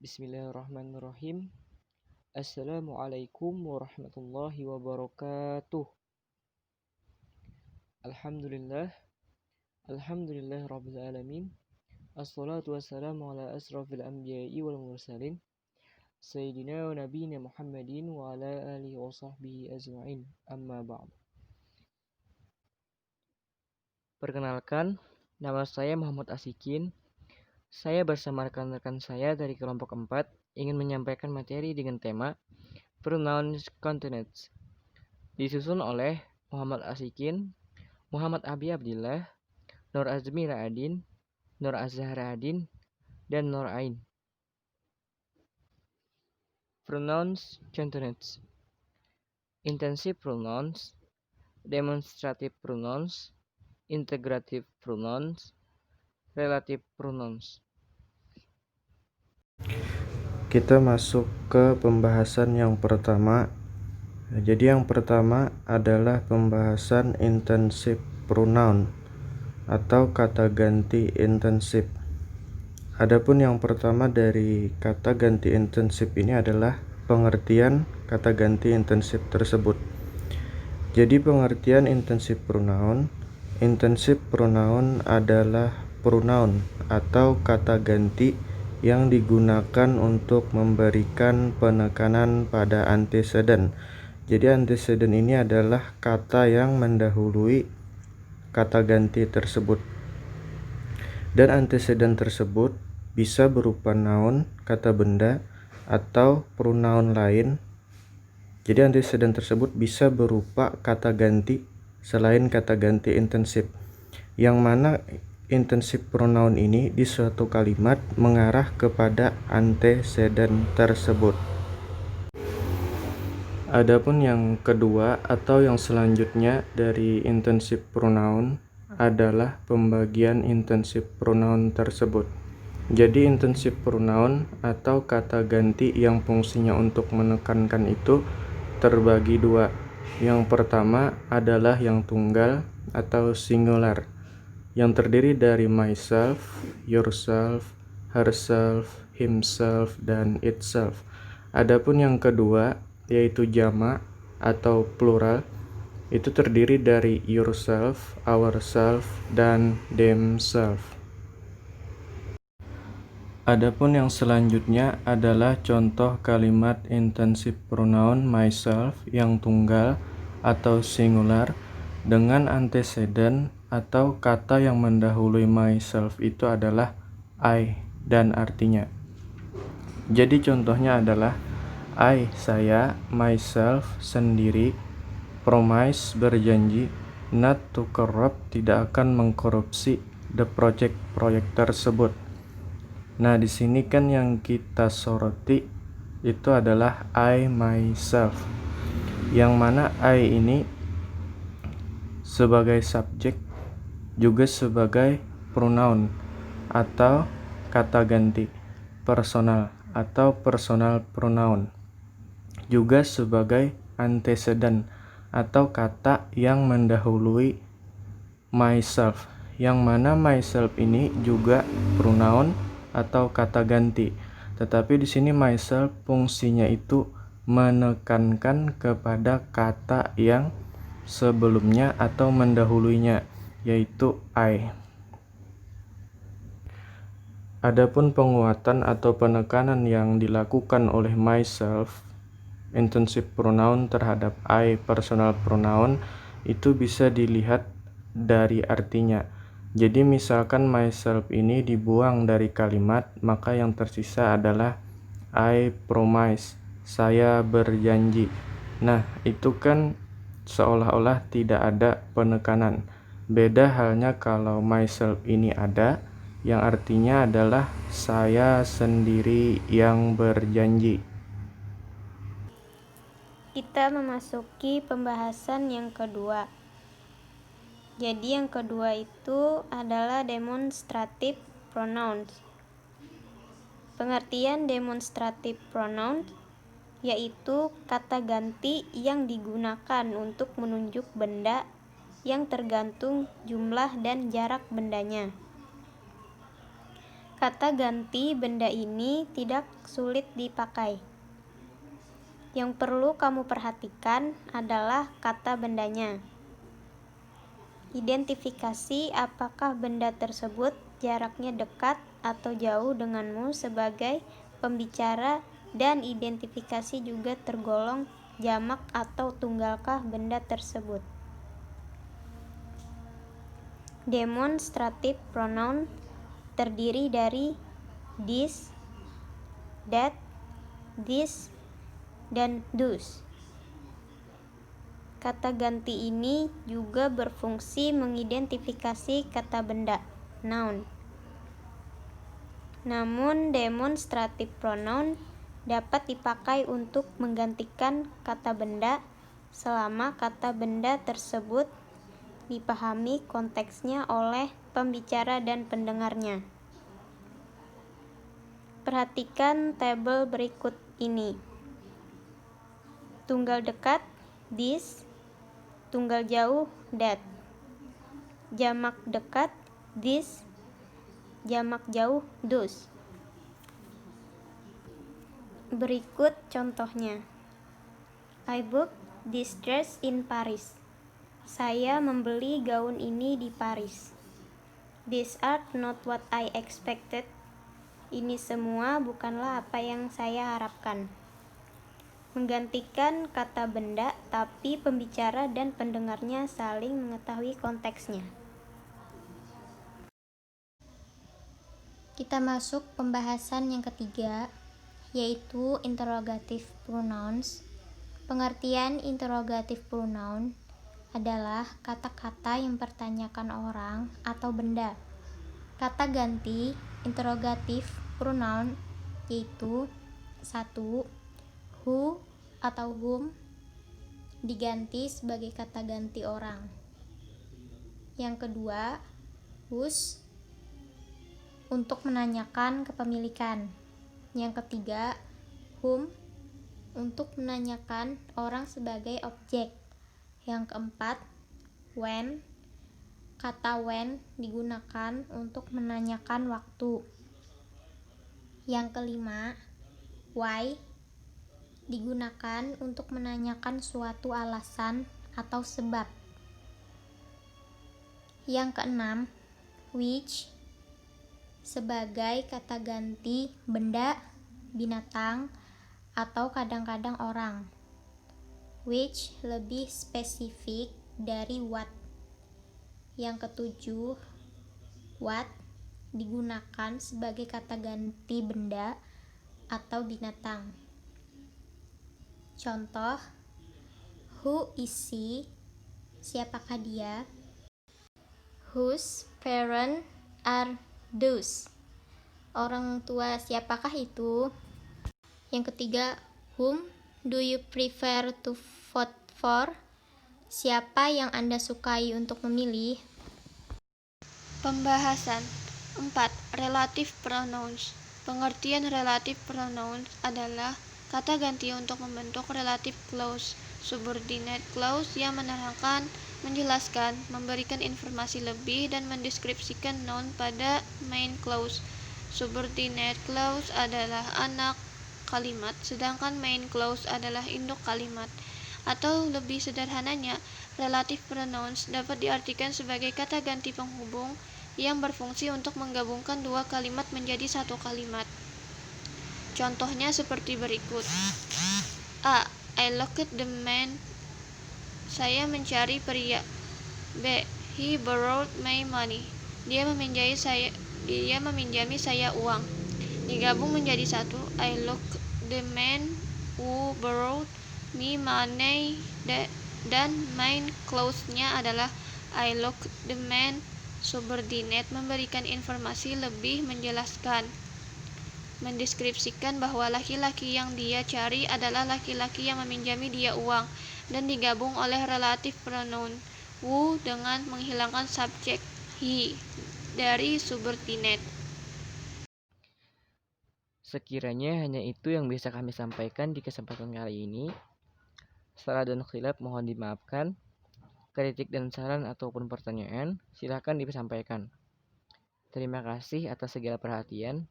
Bismillahirrahmanirrahim. Assalamualaikum warahmatullahi wabarakatuh. Alhamdulillah. Alhamdulillah Rabbil Alamin. Assalatu wassalamu ala asrafil anbiya'i wal mursalin Sayyidina wa nabiyina Muhammadin wa ala alihi wa sahbihi ajma'in. Amma ba'd. Perkenalkan, nama saya Muhammad Asikin. Saya bersama rekan-rekan saya dari kelompok 4 ingin menyampaikan materi dengan tema Pronouns Contenates. Disusun oleh Muhammad Asikin, Muhammad Abi Abdillah, Nur Azmi Ra'adin, Nur Azhara Adin, dan Nur Ain. Pronouns Contenates: Intensive pronouns, Demonstrative pronouns, Integrative pronouns, Relative pronouns. Kita masuk ke pembahasan yang pertama. Jadi yang pertama adalah pembahasan intensive pronoun atau kata ganti intensif. Adapun yang pertama dari kata ganti intensif ini adalah pengertian kata ganti intensif tersebut. Jadi pengertian intensif pronoun adalah pronoun atau kata ganti yang digunakan untuk memberikan penekanan pada antecedent. Jadi antecedent ini adalah kata yang mendahului kata ganti tersebut. Dan antecedent tersebut bisa berupa noun, kata benda, atau pronoun lain. Jadi antecedent tersebut bisa berupa kata ganti selain kata ganti intensif, yang mana intensif pronoun ini di suatu kalimat mengarah kepada antecedent tersebut. Adapun yang kedua atau yang selanjutnya dari intensif pronoun adalah pembagian intensif pronoun tersebut. Jadi intensif pronoun atau kata ganti yang fungsinya untuk menekankan itu terbagi dua. Yang pertama adalah yang tunggal atau singular, yang terdiri dari myself, yourself, herself, himself, dan itself. Adapun yang kedua yaitu jamak atau plural, itu terdiri dari yourself, ourself, dan themselves. Adapun yang selanjutnya adalah contoh kalimat intensif pronoun myself yang tunggal atau singular dengan antecedent atau kata yang mendahului myself itu adalah I dan artinya. Jadi contohnya adalah I, saya, myself, sendiri, promise, berjanji, not to corrupt, tidak akan mengkorupsi, the project, proyek tersebut. Nah, di sini kan yang kita soroti itu adalah I, myself, yang mana I ini sebagai subjek juga sebagai pronoun atau kata ganti, personal atau personal pronoun, juga sebagai antecedent atau kata yang mendahului myself, yang mana myself ini juga pronoun atau kata ganti. Tetapi di sini myself fungsinya itu menekankan kepada kata yang sebelumnya atau mendahulunya, yaitu I. Adapun penguatan atau penekanan yang dilakukan oleh myself, intensive pronoun terhadap I, personal pronoun, itu bisa dilihat dari artinya. Jadi misalkan myself ini dibuang dari kalimat, maka yang tersisa adalah I promise, saya berjanji. Nah, itu kan seolah-olah tidak ada penekanan. Beda halnya kalau myself ini ada, yang artinya adalah saya sendiri yang berjanji. Kita memasuki pembahasan yang kedua. Jadi yang kedua itu adalah demonstrative pronouns. Pengertian demonstrative pronouns yaitu kata ganti yang digunakan untuk menunjuk benda yang tergantung jumlah dan jarak bendanya. Kata ganti benda ini tidak sulit dipakai. Yang perlu kamu perhatikan adalah kata bendanya. Identifikasi apakah benda tersebut jaraknya dekat atau jauh denganmu sebagai pembicara, dan identifikasi juga tergolong jamak atau tunggalkah benda tersebut. Demonstrative pronoun terdiri dari this, that, this, dan those. Kata ganti ini juga berfungsi mengidentifikasi kata benda, noun. Namun, demonstrative pronoun dapat dipakai untuk menggantikan kata benda selama kata benda tersebut dipahami konteksnya oleh pembicara dan pendengarnya. Perhatikan tabel berikut ini. Tunggal dekat, this. Tunggal jauh, that. Jamak dekat, this. Jamak jauh, those. Berikut contohnya. I booked this dress in Paris. Saya membeli gaun ini di Paris. These are not what I expected. Ini semua bukanlah apa yang saya harapkan. Menggantikan kata benda, tapi pembicara dan pendengarnya saling mengetahui konteksnya. Kita masuk pembahasan yang ketiga, yaitu interrogative pronouns. Pengertian interrogative pronoun adalah kata-kata yang mempertanyakan orang atau benda. Kata ganti interrogative pronoun yaitu 1. Who atau whom diganti sebagai kata ganti orang. Yang kedua, whose untuk menanyakan kepemilikan. Yang ketiga, whom untuk menanyakan orang sebagai objek. Yang keempat, when. Kata when digunakan untuk menanyakan waktu. Yang kelima, why digunakan untuk menanyakan suatu alasan atau sebab. Yang keenam, which sebagai kata ganti benda, binatang, atau kadang-kadang orang. Which lebih spesifik dari what. Yang ketujuh, what digunakan sebagai kata ganti benda atau binatang. Contoh, who is she? Siapakah dia? Whose parents are those? Orang tua siapakah itu? Yang ketiga, whom do you prefer to vote for? Siapa yang Anda sukai untuk memilih? Pembahasan 4. Relative pronouns. Pengertian relative pronouns adalah kata ganti untuk membentuk relative clause, subordinate clause yang menerangkan, menjelaskan, memberikan informasi lebih, dan mendeskripsikan noun pada main clause. Subordinate clause adalah anak kalimat, sedangkan main clause adalah induk kalimat. Atau lebih sederhananya, relative pronouns dapat diartikan sebagai kata ganti penghubung yang berfungsi untuk menggabungkan dua kalimat menjadi satu kalimat. Contohnya seperti berikut. A. I looked the man. Saya mencari pria. B. He borrowed my money. Dia meminjami saya uang. Digabung menjadi satu. I looked the man who borrowed me money, dan main clause-nya adalah I looked the man. Subordinate memberikan informasi lebih, menjelaskan, mendeskripsikan bahwa laki-laki yang dia cari adalah laki-laki yang meminjami dia uang, dan digabung oleh relative pronoun who dengan menghilangkan subjek he dari subordinate. Sekiranya hanya itu yang bisa kami sampaikan di kesempatan kali ini. Salah dan khilaf mohon dimaafkan. Kritik dan saran ataupun pertanyaan silakan disampaikan. Terima kasih atas segala perhatian.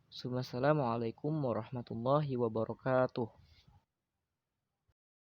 Wassalamualaikum warahmatullahi wabarakatuh.